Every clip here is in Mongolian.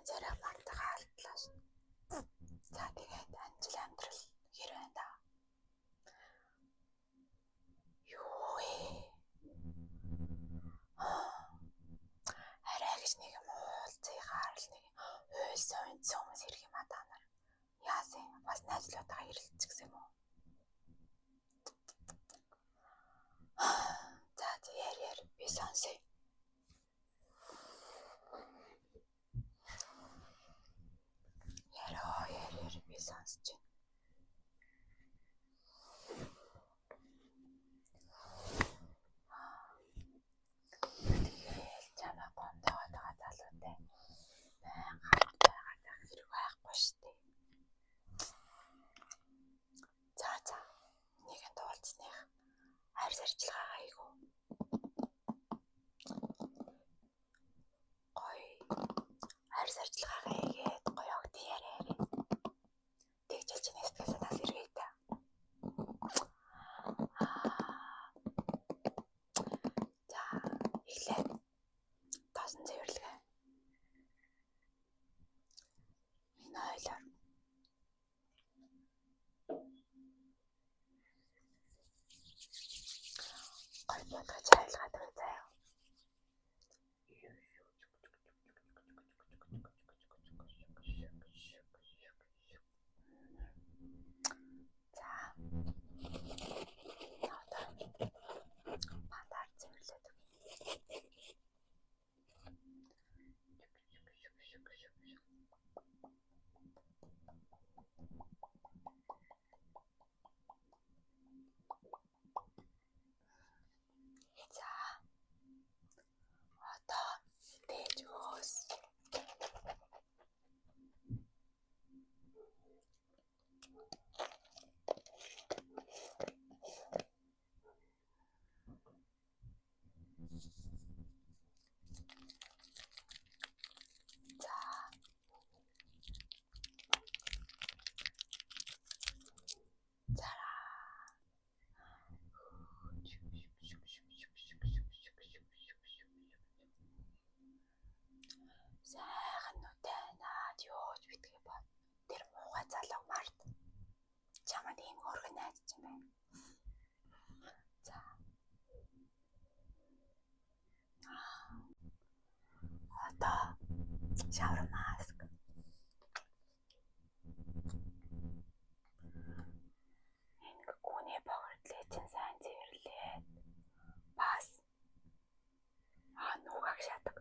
царай мартагаа алдлаа шүү. За тэгээд анжил амьдрал хэр байна да? Юу ээ? Арай гэж нэг юм уулзъягаар л нэг хөөсөн хүмүүс ирэх юм а та нар. Яасан? Бас найзлуудаа ирэлцэх гэсэн юм уу? За яар би сонсъё. Яар би сонсож байна. Тэгэл чамаа гомдоод байгаа залуутай байнга байгаад хэрэг байхгүй шүү дээ. За нэгэн уулзсных хайр зарчилгаа айгу гоё хайр зарчилгаа хийгээд гоё огт яриарэ. Тэгжэлж нэстгэсээ тас эргээ та. За эхлээд тоосон цэвэрлэгээ. Энэ ойлоор гоё бодгож айлгаад байгаа заяа. Пандар цэвэрлээд. За одоо дээж өс. Сайхан нүдэнаад юуж битгий бод. Тэр муухай залуу мард. Чамд ийм өргөн найз юм байна. За. Одоо шавар маск. Энэ гүний бохирдлыг чинь сайн цэвэрлээд бас нүгах шатаг.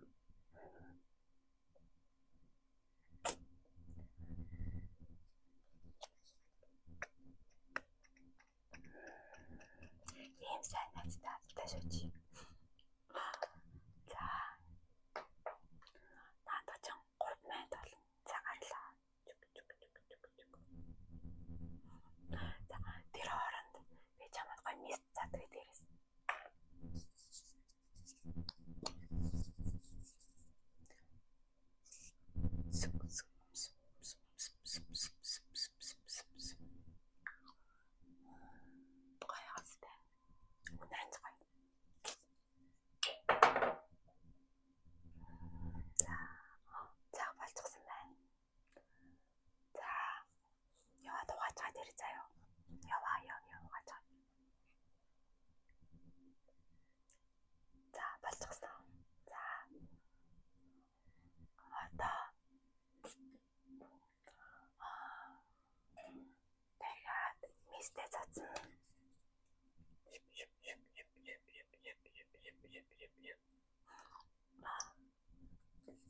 Ийм сайн найзтай шүү чи. За. Надад ч 3 минут болно. Цагаарлаа. За тэр хооронд би чамд гоё мист цадгүй дээрээс. Гоё хастай. Өнөрөн гоё. За болчихсон байна. За яваад угаачаад ирээ заяа. Яваа угаачаад. За болчихсон. За одоо дахиад мистэй цацсан.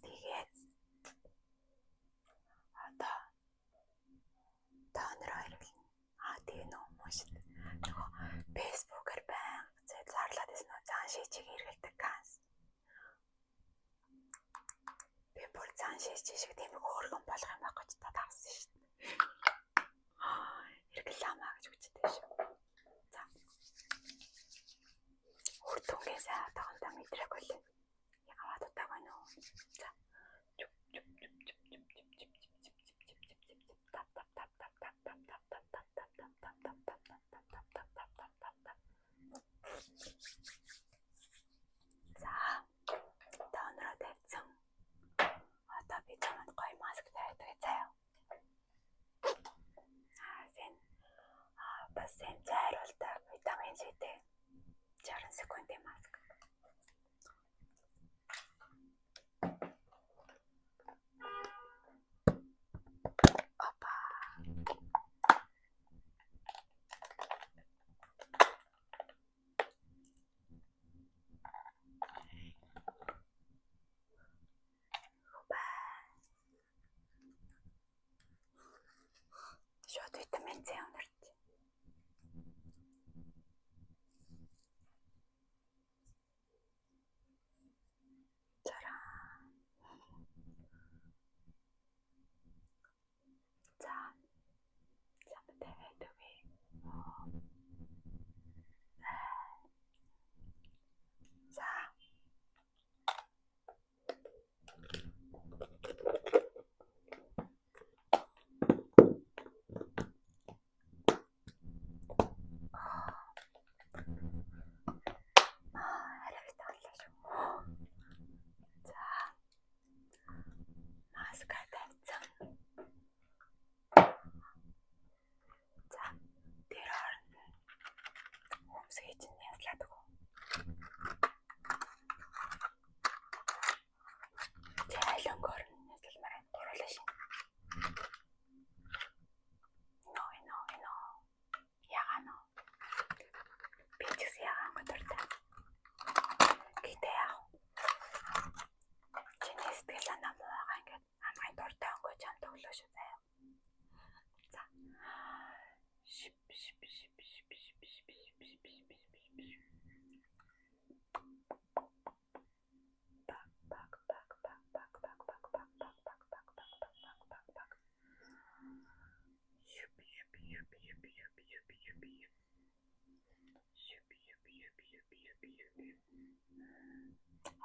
Тэгээд одоо тонор хоёрын тэгээ нөө нөгөө фэйсбүүкээр байнга зарлаад байсан нөө цаан шийчийг эргэлдэг ганц. Би бүр цаан шийч шиг тийм хөөргөн болох юм байх гэж та тагсан шүү дээ. Эргэлээ гэж үгчтэй шүү. За. Хүртүнгийн сайн тохонтой мэдрэг болов. Яваад утаа байна уу? За. За. Тонроо тавьсан. Одоо би чамд гоё Винцэн өнөрт. Зараа. За. Самтай байдаггүй. За. Харагт талаа шүү. За. Маска тавьсан. За. Тэр хооронд өмсгий чинь яслаад өгөө. Жайлангор нэслэмээр гуруулаа шин. Но. Ягаано. Би ч гэсэн ягаан годортой. Гэтэ яах. Чиний сэтгэл санаа муу байгаа ингээд хамгийн дуртай өнгөө чам төглөө шүү заяа. За.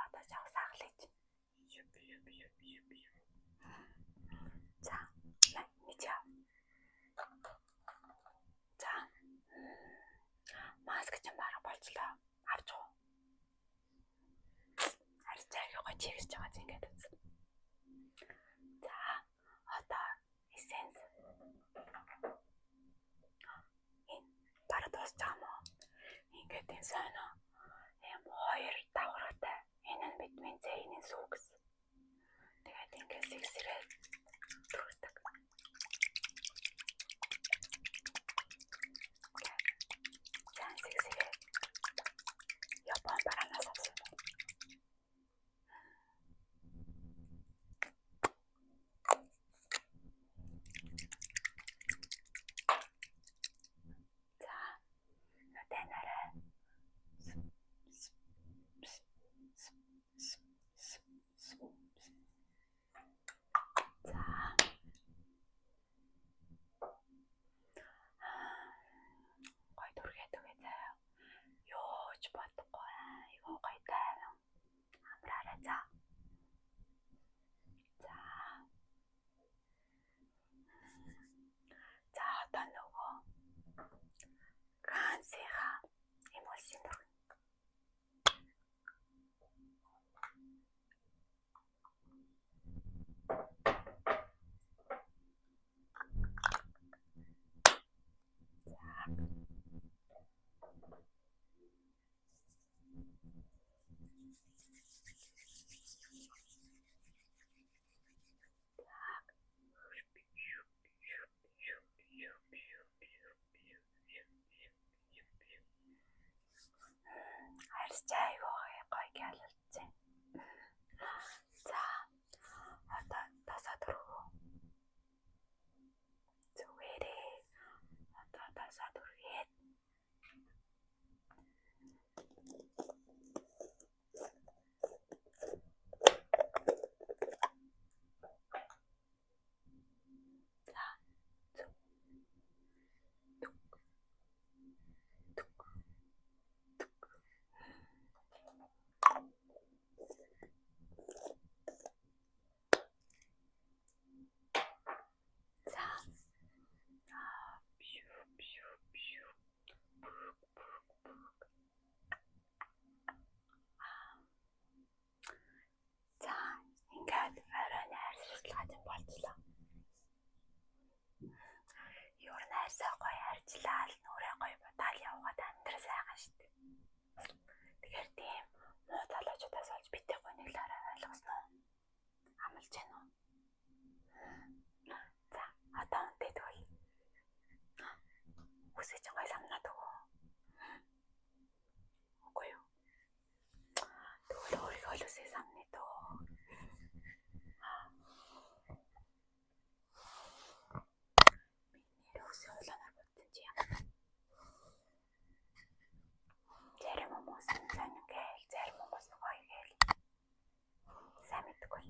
Одоо жавсаглаж. За. Мичаа. За. Маск ч бараг болцлоо. Авч уу. Харин цайгаа чигсэж байгаа зү ингээд үз. За. Одоо эссенс. Энэ бараг дуусч байгаа мó. Ингээд энэ сонио. Эм хоёр давхраатай. Энэ нь витамин C, энэ нь сүкс. Тэгээд ингээд сэгсрээ дүүрдэг. Сайн сэгсрээ. Япон баранаас авсан. За. Нүдэнараа 見てこい。